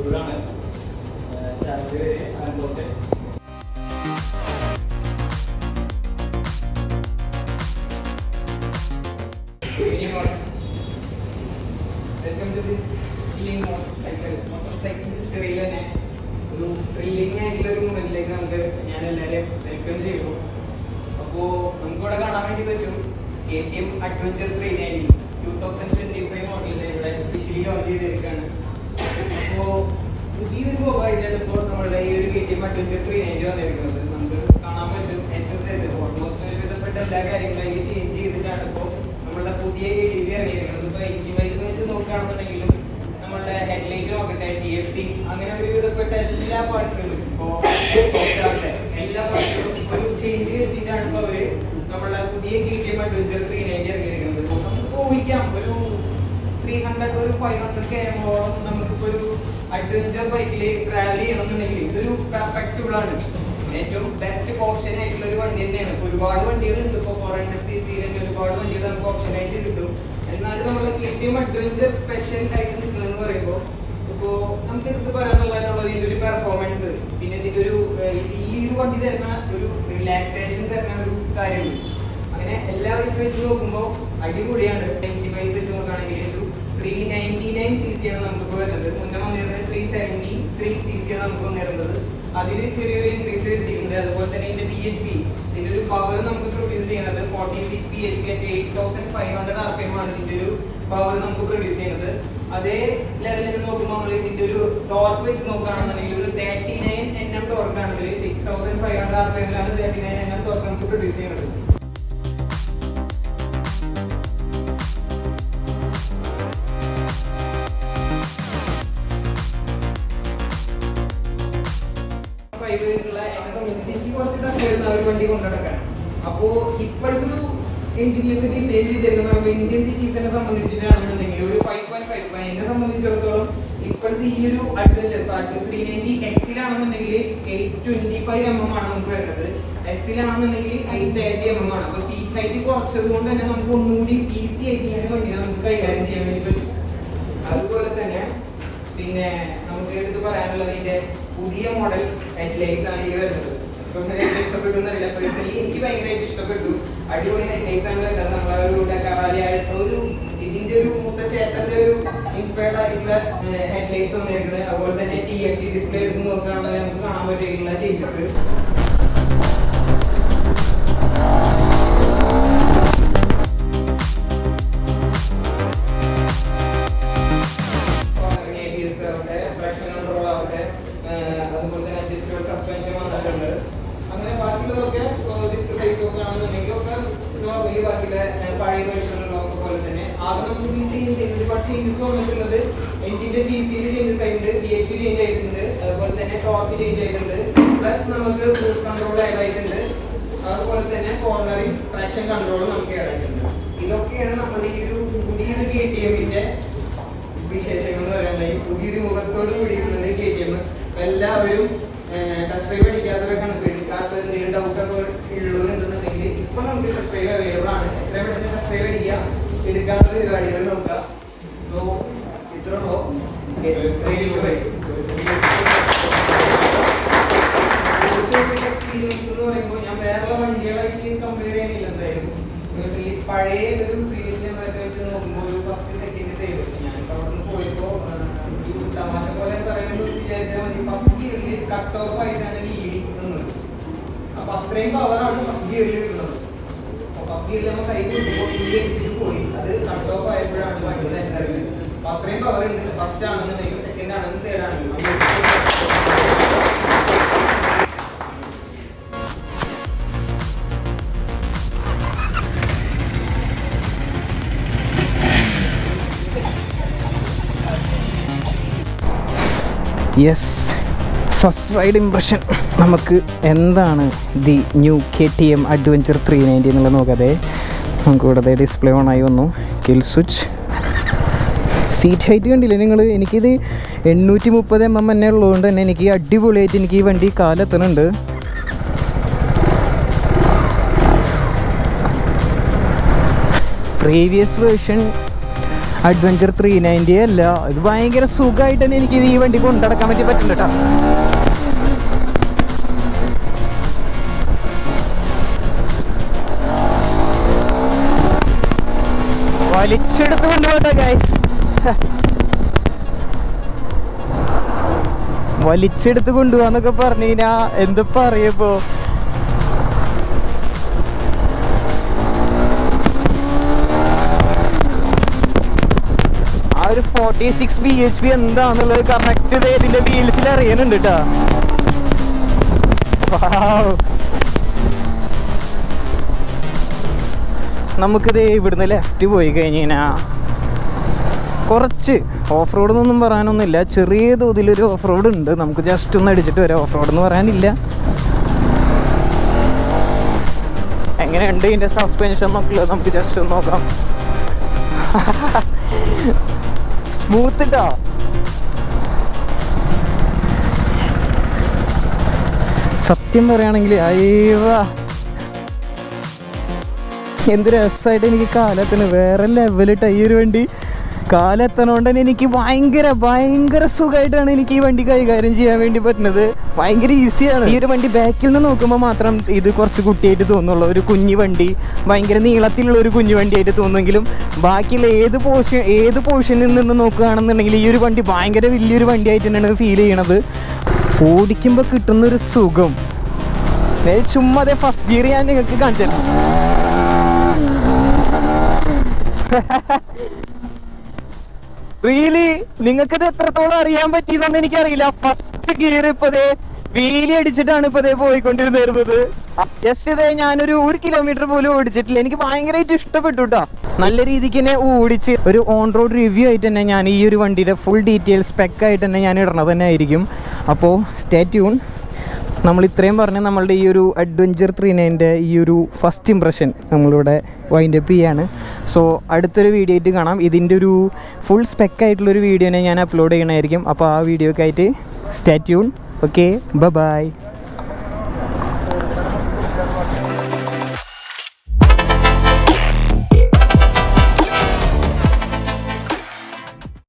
യൂട്യൂബറാണ്. Channel പേര് Andros. Welcome to this thrilling motorcycle ഹിസ്റ്ററിയിൽ തന്നെ ഒരു ത്രില്ലിംഗ് ആയിട്ടുള്ള ഒരു മൂമെന്റിലേക്ക് നമുക്ക് ഞാൻ എല്ലാവരെയും വെൽക്കം ചെയ്യുന്നു. അപ്പോൾ നമുക്കിവിടെ കാണാൻ വേണ്ടി പറ്റും KTM അഡ്വഞ്ചർ 390 2025 മോഡലിനെ ഇവിടെ ഒഫീഷ്യലി ലോഞ്ച് ചെയ്തിരിക്കുകയാണ്. അപ്പോൾ പുതിയൊരു മൊബൈലാണ് ഇപ്പോൾ നമ്മളുടെ ഈ ഒരു KTM അഡ്വഞ്ചർ 390 വന്നിരിക്കുന്നത്. നമുക്ക് കാണാൻ പറ്റും ഏറ്റവും ഓൾമോസ്റ്റ് ഒരുവിധപ്പെട്ട എല്ലാ കാര്യങ്ങളും ചേഞ്ച് ചെയ്തിട്ടാണ് ഇപ്പോൾ നമ്മളുടെ പുതിയ KTM ഇറങ്ങിയിരിക്കുന്നത്. ഇപ്പോൾ എഞ്ചിൻ വൈസ് വെച്ച് നോക്കുകയാണെന്നുണ്ടെങ്കിലും നമ്മളുടെ ഹെഡ്ലൈറ്റ് നോക്കട്ടെ, TFT, അങ്ങനെ ഒരുവിധപ്പെട്ട എല്ലാ പാർട്സുകളും ഇപ്പോൾ എല്ലാ പാർട്സുകളും ഒരു ചേഞ്ച് ചെയ്തിട്ടാണ് ഇപ്പോൾ അവർ നമ്മളുടെ പുതിയ KTM അഡ്വഞ്ചർ 390 ഇറങ്ങിയിരിക്കുന്നത്. നമുക്ക് ഊഹിക്കാം ഒരു 300 ഒരു 500 km നമുക്കിപ്പോൾ ഒരു അഡ്വഞ്ചർ ബൈക്കിൽ ട്രാവൽ ചെയ്യണമെന്നുണ്ടെങ്കിൽ ഇതൊരു പെർഫെക്റ്റബിൾ ആണ്. ഏറ്റവും ബെസ്റ്റ് ഓപ്ഷൻ ആയിട്ടുള്ള ഒരു വണ്ടി തന്നെയാണ്. ഒരുപാട് വണ്ടികളുണ്ട് ഇപ്പോൾ 400cc ഒരുപാട് വണ്ടികൾ നമുക്ക് ഓപ്ഷൻ ആയിട്ട് കിട്ടും. എന്നാലും നമ്മൾ KTM അഡ്വഞ്ചർ സ്പെഷ്യൽ ആയിട്ട് നിൽക്കുന്നതെന്ന് പറയുമ്പോൾ ഇപ്പോൾ നമുക്ക് എടുത്ത് പറയാനുള്ളത് ഇതിൻ്റെ ഒരു പെർഫോമൻസ്, പിന്നെ ഇതിൻ്റെ ഒരു ഈ ഒരു വണ്ടി തരുന്ന ഒരു റിലാക്സേഷൻ തരുന്ന ഒരു കാര്യമുണ്ട്. അങ്ങനെ എല്ലാ വയസ്സ് വെച്ച് നോക്കുമ്പോൾ അടിപൊളിയാണ്. എഞ്ചിൻ വൈസ് വെച്ച് നോക്കുകയാണെങ്കിൽ ഒരു 399cc ആണ് നമുക്കിപ്പോൾ വരുന്നത്. മുന്നേ വന്നിരുന്നത് 373cc ആണ് നമുക്ക് വന്നിരുന്നത്. അതിന് ചെറിയൊരു ഇൻക്രീസ് വരുത്തിയിട്ടുണ്ട്. അതുപോലെ തന്നെ ഇതിന്റെ PHP, ഇതിന്റെ ഒരു പവർ നമുക്ക് പ്രൊഡ്യൂസ് ചെയ്യുന്നത് 46 PHP 8500 RPM ആണ് ഇതിന്റെ ഒരു പവർ നമുക്ക് പ്രൊഡ്യൂസ് ചെയ്യുന്നത്. അതേ ലെവലിൽ നോക്കുമ്പോൾ നമ്മൾ ഇതിന്റെ ഒരു ടോർക്ക് വെച്ച് നോക്കുകയാണെന്നുണ്ടെങ്കിൽ ഒരു 39 Nm ടോർക്ക് ആണെങ്കിൽ 6500 RPM 39 Nm ടോർക്ക് നമുക്ക് പ്രൊഡ്യൂസ് ചെയ്യുന്നത്. വണ്ടി കൊണ്ടുനടക്കാൻ അപ്പോൾ ഇപ്പോഴത്തെ ഒരു എഞ്ചിനീയേഴ്സ് ഡിസൈൻ ചെയ്തിരിക്കുന്ന ഇന്ത്യൻ സിറ്റീസിനെ സംബന്ധിച്ചിട്ടാണെന്നുണ്ടെങ്കിൽ ഒരു 5.5 എന്നെ സംബന്ധിച്ചിടത്തോളം ഇപ്പോഴത്തെ ഈ ഒരു അഡ്വഞ്ചർ 390 X-ലാണെന്നുണ്ടെങ്കിൽ 825 mm ആണ് നമുക്ക് വരുന്നത്. S-ലാണെന്നുണ്ടെങ്കിൽ 830 mm ആണ്. അപ്പോൾ സീറ്റ് ഹൈറ്റ് കുറച്ചത് കൊണ്ട് തന്നെ നമുക്ക് ഒന്നുകൂടി ഈസി ആയിട്ട് ഈ ഒരു വണ്ടിനെ നമുക്ക് കൈകാര്യം ചെയ്യാൻ വേണ്ടി പറ്റും. അതുപോലെ തന്നെ പിന്നെ നമുക്ക് എടുത്ത് പറയാനുള്ളത് ഇതിന്റെ പുതിയ മോഡൽ ഹെഡ്ലൈറ്റ്സ് ആണ് ഈ വരുന്നത്. ഇഷ്ടപ്പെട്ടു എന്നറിയില്ല, പേഴ്സണലി എനിക്ക് ഭയങ്കരമായിട്ട് ഇഷ്ടപ്പെട്ടു. അടിപൊളി ഹെഡ്ലൈറ്റ്സ് ആണ് വരുന്നത്. നമ്മളെ ഒരു ഡക്കാറാലിയായിട്ട് ഒരു ഇതിന്റെ ഒരു മുത്തച്ചേട്ടന്റെ ഒരു ഇൻസ്പയർഡ് ആയിട്ടുള്ള ഹെഡ്ലൈറ്റ്സ് വന്നിരിക്കുന്നത്. അതുപോലെ തന്നെ TFT ഡിസ്പ്ലേ എടുത്ത് നോക്കുകയാണെങ്കിൽ നമുക്ക് കാണാൻ പറ്റിയിട്ടുള്ള ചേഞ്ചസ്. അതുപോലെ തന്നെ അഡ്ജസ്റ്റബിൾ സസ്പെൻഷൻ വന്നിട്ടുണ്ട്. അങ്ങനെ ബാക്കിയുള്ളതൊക്കെ ഡിസ്ക് സൈസ് നോക്കുകയാണെന്നുണ്ടെങ്കിൽ ഒക്കെ നോർമലി ബാക്കിയുള്ള പഴയ വേർഷനുള്ളതൊക്കെ പോലെ തന്നെ. ആദ്യം നമുക്ക് ഈ ചേഞ്ച് ചെയ്ത് ഒരുപാട് ചേഞ്ചസ് വന്നിട്ടുള്ളത് എഞ്ചിന്റെ CC ചേഞ്ചസ് ആയിട്ടുണ്ട്, PHP ചേഞ്ച് ആയിട്ടുണ്ട്, അതുപോലെ തന്നെ ടോർക്ക് ചേഞ്ച് ആയിട്ടുണ്ട്, പ്ലസ് നമുക്ക് ക്രൂസ് കൺട്രോൾ ആഡ് ആയിട്ടുണ്ട്, അതുപോലെ തന്നെ കോർണറിംഗ് ട്രാക്ഷൻ കൺട്രോൾ നമുക്ക് ആഡ് ആയിട്ടുണ്ട്. ഇതൊക്കെയാണ് നമ്മുടെ ഈ ഒരു പുതിയൊരു KTM-ന്റെ വിശേഷങ്ങൾ എന്ന് പറയുന്നത്. പുതിയൊരു മുഖത്തോട് കൂടിയിട്ടുള്ളത് KTM. എല്ലാവരും ടെസ്റ്റ് ഡ്രൈവ് അടിക്കാത്തവരൊക്കെയാണ് പേടിക്കാത്ത എന്തെങ്കിലും ഡൗട്ടൊക്കെ ഉള്ളവരുണ്ടെന്നുണ്ടെങ്കിൽ ഇപ്പൊ നമുക്ക് ടെസ്റ്റ് ഡ്രൈവ് അവൈലബിൾ ആണ്. എത്രയും പെട്ടെന്ന് ടെസ്റ്റ് ഡ്രൈവ് അടിക്കുക, എടുക്കാനുള്ള പരിപാടികൾ നോക്കുക. സോ ഇത്രയുള്ളൂ എക്സ്പീരിയൻസ് എന്ന് പറയുമ്പോൾ ഞാൻ വേറെ വണ്ടികളായിട്ട് കമ്പയർ ചെയ്യണില്ല. എന്തായാലും പഴയ ഒരു പ്രീവിയസ് ജനറേഷൻ നോക്കുമ്പോൾ ഒരു ഫസ്റ്റ് സെക്കൻഡ് തേർഡ് ഞാനിപ്പോൾ അവിടെ നിന്ന് പോയപ്പോൾ തമാശ പോലെ പറയുന്നത് വിചാരിച്ചാൽ മതി. ഫസ്റ്റ് ഗിയറിൽ കട്ട് ഓഫ് ആയിട്ടാണ് ലീഡിങ് നിന്നത്. അപ്പൊ അത്രയും പവറാണ് ഫസ്റ്റ് ഗിയറിൽ കിട്ടുന്നത്. അപ്പൊ ഫസ്റ്റ് ഗിയറിൽ നമ്മൾ കൈ അടിച്ചിട്ട് പോയി, അത് കട്ട് ഓഫ് ആയപ്പോഴാണ് വണ്ടി എൻ്റർ ചെയ്യുന്നത്. അപ്പൊ അത്രയും പവർ ഉണ്ട്. ഫസ്റ്റ് ആണെന്നുണ്ടെങ്കിൽ സെക്കൻഡ് ആണെങ്കിലും തേർഡ് ആണെങ്കിലും. യെസ്, ഫസ്റ്റ് റൈഡ് ഇംപ്രഷൻ നമുക്ക് എന്താണ് ദി ന്യൂ KTM അഡ്വഞ്ചർ 390 എന്നുള്ളത് നോക്കാതെ നമുക്ക് ഇവിടെ ഡിസ്പ്ലേ ഓണായി വന്നു. കിൽ സ്വിച്ച്, സീറ്റ് ഹൈറ്റ് കണ്ടില്ലേ നിങ്ങൾ? എനിക്കിത് 830 mm തന്നെ ഉള്ളതുകൊണ്ട് തന്നെ എനിക്ക് അടിപൊളിയായിട്ട് എനിക്ക് ഈ വണ്ടി കാലെത്തുന്നുണ്ട്. പ്രീവിയസ് വേർഷൻ അഡ്വഞ്ചർ 390 അല്ല, ഇത് ഭയങ്കര സുഖമായിട്ട് തന്നെ എനിക്ക് ഈ വണ്ടി കൊണ്ടടക്കാൻ പറ്റുന്നുണ്ട് കേട്ടോ. വലിച്ചെടുത്ത് കൊണ്ടുപോട്ടെ ഗൈസ്, വലിച്ചെടുത്ത് കൊണ്ടുപോവാന്നൊക്കെ പറഞ്ഞു കഴിഞ്ഞാ എന്ത് പറയപ്പോ. ആ ഒരു 46 bhp എന്താന്നുള്ളത് കറക്റ്റ് ഇതിന്റെ വീൽസിൽ അറിയാനുണ്ട് കേട്ടോ. നമുക്കിത് ഇവിടുന്ന് ലെഫ്റ്റ് പോയി കഴിഞ്ഞ് കഴിഞ്ഞാൽ കുറച്ച് ഓഫ് റോഡ് എന്നൊന്നും പറയാനൊന്നുമില്ല, ചെറിയ തോതിലൊരു ഓഫ് റോഡ് ഉണ്ട്. നമുക്ക് ജസ്റ്റ് ഒന്ന് അടിച്ചിട്ട് വരാം. ഓഫ് റോഡ് എന്ന് പറയാനില്ല. എങ്ങനെയുണ്ട് ഇതിൻ്റെ സസ്പെൻഷൻ നോക്കില്ല, നമുക്ക് ജസ്റ്റ് ഒന്ന് നോക്കാം. സ്മൂത്ത് ഇട്ടാ. സത്യം പറയുകയാണെങ്കിൽ അയ്യവാ എന്ത് രസമായിട്ട് എനിക്ക് കാലെത്തണം. വേറെ ലെവലിട്ട് ഈ ഒരു വണ്ടി കാലെത്തണോണ്ട് തന്നെ എനിക്ക് ഭയങ്കര സുഖമായിട്ടാണ് എനിക്ക് ഈ വണ്ടി കൈകാര്യം ചെയ്യാൻ വേണ്ടി പറ്റുന്നത്. ഭയങ്കര ഈസിയാണ്. ഈ ഒരു വണ്ടി ബാക്കിൽ നിന്ന് നോക്കുമ്പോൾ മാത്രം ഇത് കുറച്ച് കുട്ടിയായിട്ട് തോന്നുള്ളൂ, ഒരു കുഞ്ഞു വണ്ടി, ഭയങ്കര നീളത്തിലുള്ള ഒരു കുഞ്ഞു വണ്ടിയായിട്ട് തോന്നുമെങ്കിലും ബാക്കിയുള്ള ഏത് പോർഷനിൽ നിന്ന് നോക്കുകയാണെന്നുണ്ടെങ്കിൽ ഈ ഒരു വണ്ടി ഭയങ്കര വലിയൊരു വണ്ടിയായിട്ട് തന്നെയാണ് ഫീൽ ചെയ്യണത്. ഓടിക്കുമ്പോൾ കിട്ടുന്നൊരു സുഖം ചുമ്മാ അതേ ഫസ്റ്റ് ഗിയർ ഞാൻ നിങ്ങൾക്ക് കാണിച്ചു തരാം. റിയലി നിങ്ങൾക്കത് എത്രത്തോളം അറിയാൻ പറ്റിയെന്ന് എനിക്കറിയില്ല. ഫസ്റ്റ് ഗിയർ ഇപ്പതേ വീലി അടിച്ചിട്ടാണ് ഇപ്പതേ പോയിക്കൊണ്ടിരുന്നത്. ജസ്റ്റ് ഇതേ ഞാനൊരു 1 കിലോമീറ്റർ പോലും ഓടിച്ചിട്ടില്ല. എനിക്ക് ഭയങ്കരമായിട്ട് ഇഷ്ടപ്പെട്ടു കേട്ടോ. നല്ല രീതിക്ക് തന്നെ ഓടിച്ച് ഒരു ഓൺ റോഡ് റിവ്യൂ ആയിട്ട് തന്നെ ഞാൻ ഈ ഒരു വണ്ടിയുടെ ഫുൾ ഡീറ്റെയിൽ സ്പെക്ക് ആയിട്ട് തന്നെ ഞാൻ ഇടണത് തന്നെ ആയിരിക്കും. അപ്പോൾ സ്റ്റേ ട്യൂൺ. നമ്മൾ ഇത്രയും പറഞ്ഞ് നമ്മളുടെ ഈ ഒരു അഡ്വഞ്ചർ 390 ഈ ഒരു ഫസ്റ്റ് ഇംപ്രഷൻ നമ്മളിവിടെ വൈൻഡ് അപ്പ് ചെയ്യാണ്. സോ അടുത്തൊരു വീഡിയോ ആയിട്ട് കാണാം. ഇതിൻ്റെ ഒരു ഫുൾ സ്പെക്കായിട്ടുള്ളൊരു വീഡിയോനെ ഞാൻ അപ്ലോഡ് ചെയ്യണമായിരിക്കും. അപ്പോൾ ആ വീഡിയോക്കായിട്ട് സ്റ്റേ ട്യൂൺ. Okay, by.